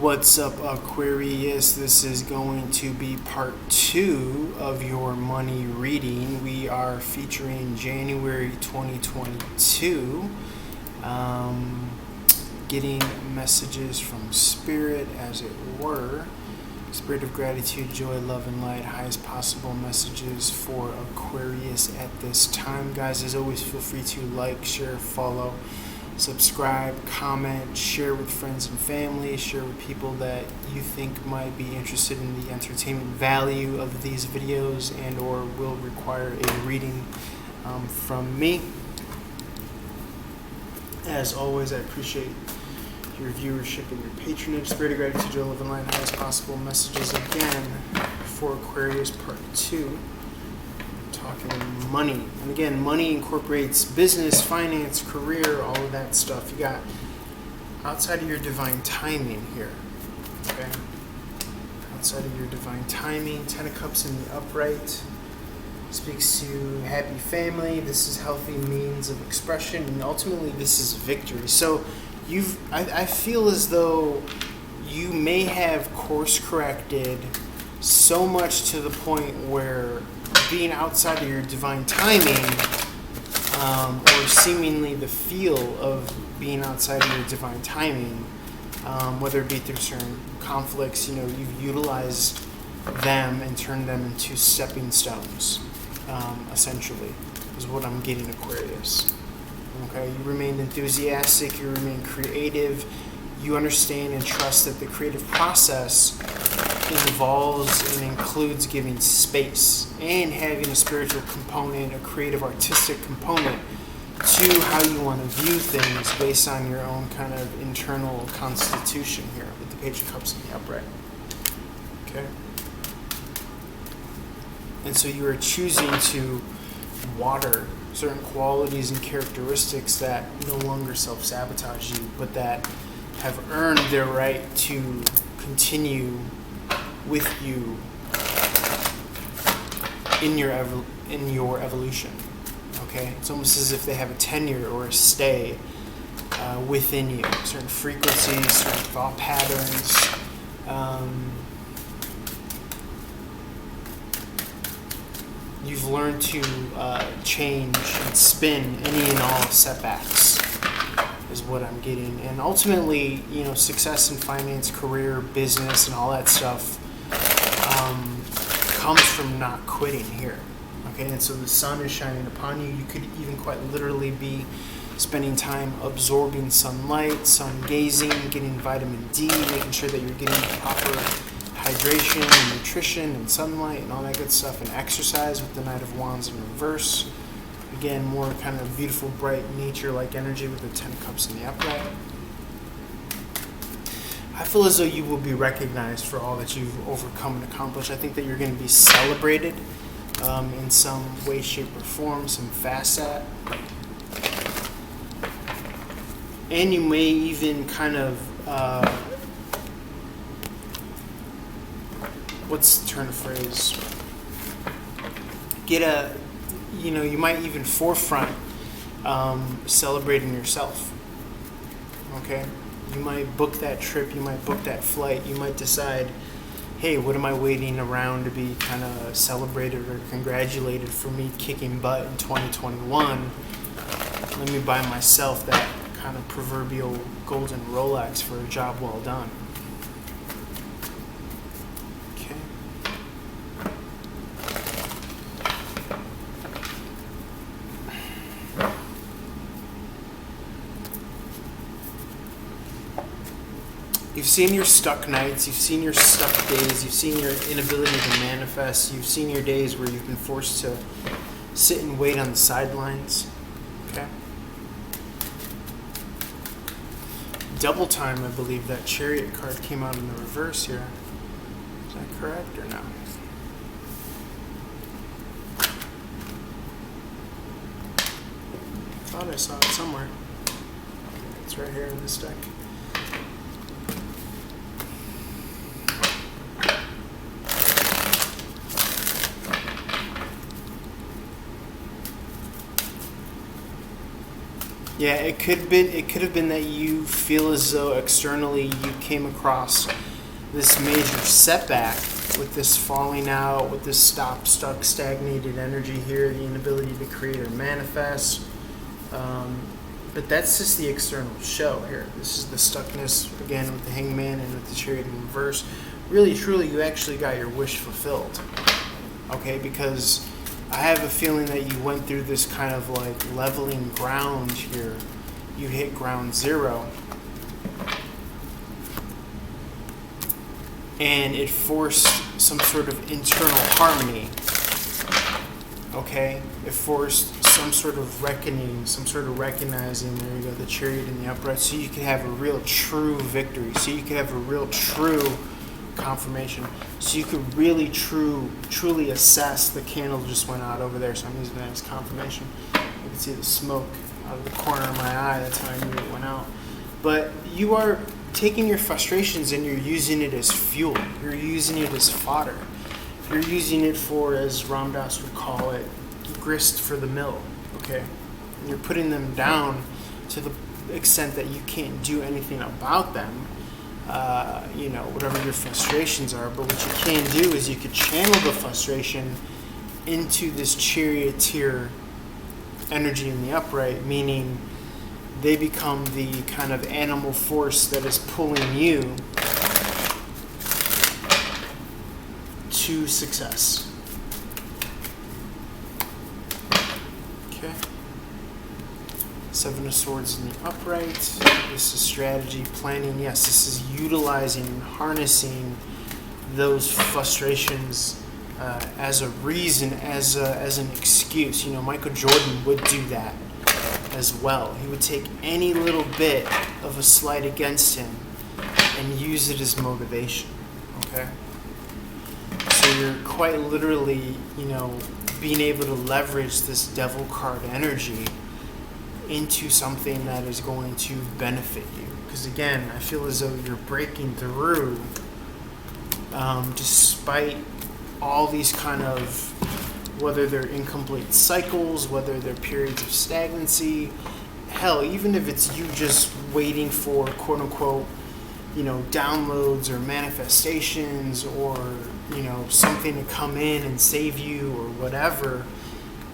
What's up, Aquarius? This is going to be part 2 of your money reading. We are featuring January 2022. Getting messages from Spirit, as it were. Spirit of gratitude, joy, love, and light. Highest possible messages for Aquarius at this time. Guys, as always, feel free to like, share, follow, subscribe, comment, share with friends and family, share with people that you think might be interested in the entertainment value of these videos and or will require a reading from me. As always, I appreciate your viewership and your patronage. Spirit of gratitude, joy, love, and light. Highest possible messages again for Aquarius part 2. Talking money. And again, money incorporates business, finance, career, all of that stuff. You got outside of your divine timing here. Okay? Outside of your divine timing, Ten of Cups in the upright speaks to happy family. This is healthy means of expression, and ultimately this is victory. So I feel as though you may have course corrected so much to the point where being outside of your divine timing, or seemingly the feel of being outside of your divine timing, whether it be through certain conflicts, you've utilized them and turned them into stepping stones, essentially, is what I'm getting, Aquarius. Okay, you remain enthusiastic, you remain creative, you understand and trust that the creative process involves and includes giving space and having a spiritual component, a creative artistic component to how you want to view things based on your own kind of internal constitution here with the Page of Cups in the upright. Okay? And so you are choosing to water certain qualities and characteristics that no longer self-sabotage you, but that have earned their right to continue with you in your evolution. Okay, it's almost as if they have a tenure or a stay within you. Certain frequencies, certain thought patterns. You've learned to change and spin any and all setbacks, is what I'm getting. And ultimately, success in finance, career, business, and all that stuff comes from not quitting here. Okay, and so the sun is shining upon you. You could even quite literally be spending time absorbing sunlight, sun gazing, getting vitamin D, making sure that you're getting the proper hydration and nutrition and sunlight and all that good stuff, and exercise with the Knight of Wands in reverse. Again, more kind of beautiful, bright, nature-like energy with the Ten of Cups in the upright. I feel as though you will be recognized for all that you've overcome and accomplished. I think that you're going to be celebrated in some way, shape, or form, some facet. And you may even kind of, what's the turn of phrase? You might even forefront celebrating yourself. Okay? You might book that trip, you might book that flight, you might decide, hey, what am I waiting around to be kind of celebrated or congratulated for me kicking butt in 2021? Let me buy myself that kind of proverbial golden Rolex for a job well done. Okay. You've seen your stuck nights, you've seen your stuck days, you've seen your inability to manifest, you've seen your days where you've been forced to sit and wait on the sidelines. Okay? Double time, I believe that Chariot card came out in the reverse here. Is that correct or no? I thought I saw it somewhere. It's right here in this deck. Yeah, it could have been that you feel as though externally you came across this major setback with this falling out, with this stuck, stagnated energy here, the inability to create or manifest. But that's just the external show here. This is the stuckness, again, with the Hangman and with the Chariot in reverse. Really, truly, you actually got your wish fulfilled. Okay, because I have a feeling that you went through this kind of like leveling ground here. You hit ground zero. And it forced some sort of internal harmony. Okay? It forced some sort of reckoning, some sort of recognizing, there you go, the Chariot in the upright, so you could have a real true victory, so you could have a real true confirmation, so you could really truly assess. The candle just went out over there, so I'm using that as confirmation. You can see the smoke out of the corner of my eye, that's how I knew it went out. But you are taking your frustrations and you're using it as fuel, you're using it as fodder. You're using it for, as Ram Dass would call it, grist for the mill, okay? And you're putting them down to the extent that you can't do anything about them, whatever your frustrations are. But what you can do is you could channel the frustration into this charioteer energy in the upright, meaning they become the kind of animal force that is pulling you to success. Okay. Seven of Swords in the upright. This is strategy, planning. Yes, this is utilizing and harnessing those frustrations as a reason, as an excuse. Michael Jordan would do that as well. He would take any little bit of a slight against him and use it as motivation. Okay. So you're quite literally, being able to leverage this devil card energy into something that is going to benefit you. Because again, I feel as though you're breaking through despite all these kind of, whether they're incomplete cycles, whether they're periods of stagnancy, hell, even if it's you just waiting for quote unquote, downloads or manifestations or, something to come in and save you or whatever.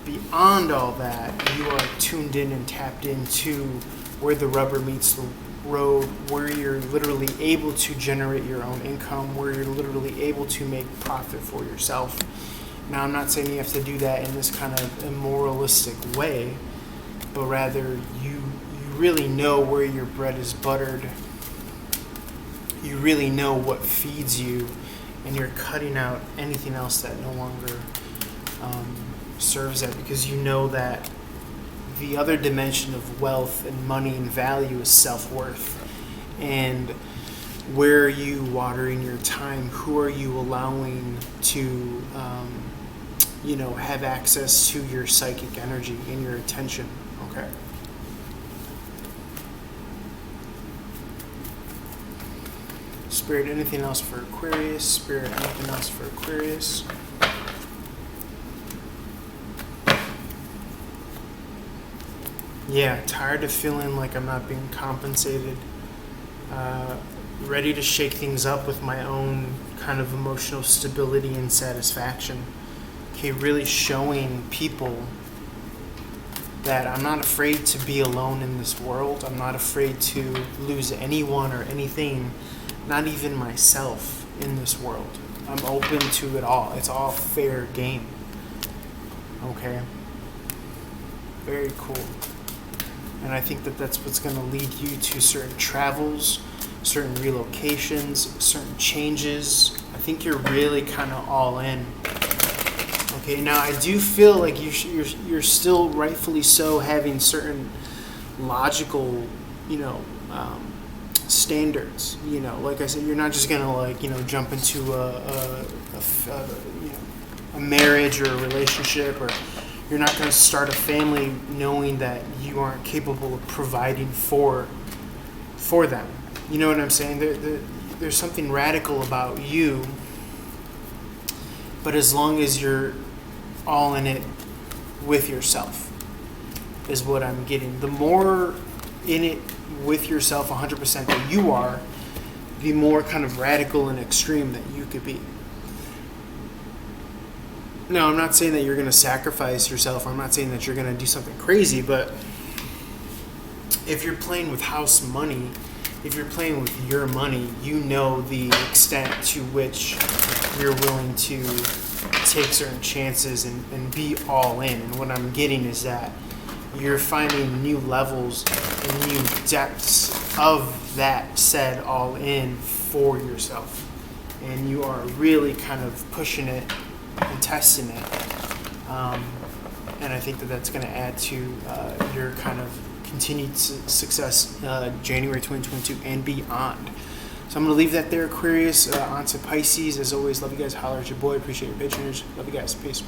Beyond all that, you are tuned in and tapped into where the rubber meets the road, where you're literally able to generate your own income, where you're literally able to make profit for yourself. Now, I'm not saying you have to do that in this kind of immoralistic way, but rather you really know where your bread is buttered. You really know what feeds you, and you're cutting out anything else that no longer serves that, because you know that the other dimension of wealth and money and value is self-worth. And where are you watering your time? Who are you allowing to have access to your psychic energy and your attention? Okay. Spirit, anything else for Aquarius? Spirit, anything else for Aquarius? Yeah, tired of feeling like I'm not being compensated. Ready to shake things up with my own kind of emotional stability and satisfaction. Okay, really showing people that I'm not afraid to be alone in this world. I'm not afraid to lose anyone or anything, not even myself in this world. I'm open to it all. It's all fair game. Okay? Very cool. And I think that that's what's going to lead you to certain travels, certain relocations, certain changes. I think you're really kind of all in. Okay, now I do feel like you're still rightfully so having certain logical, standards. Like I said, you're not just gonna jump into a marriage or a relationship, or you're not gonna start a family knowing that you aren't capable of providing for them. You know what I'm saying? There's something radical about you, but as long as you're all in it with yourself, is what I'm getting. The more in it with yourself 100% that you are, the more kind of radical and extreme that you could be. Now, I'm not saying that you're going to sacrifice yourself. I'm not saying that you're going to do something crazy, but if you're playing with house money, if you're playing with your money, you know the extent to which you're willing to take certain chances and be all in. And what I'm getting is that you're finding new levels and new depths of that said all in for yourself. And you are really kind of pushing it and testing it. And I think that that's going to add to your kind of continued success January 2022 and beyond. So I'm going to leave that there, Aquarius. On to Pisces. As always, love you guys. Holler at your boy. Appreciate your patronage. Love you guys. Peace.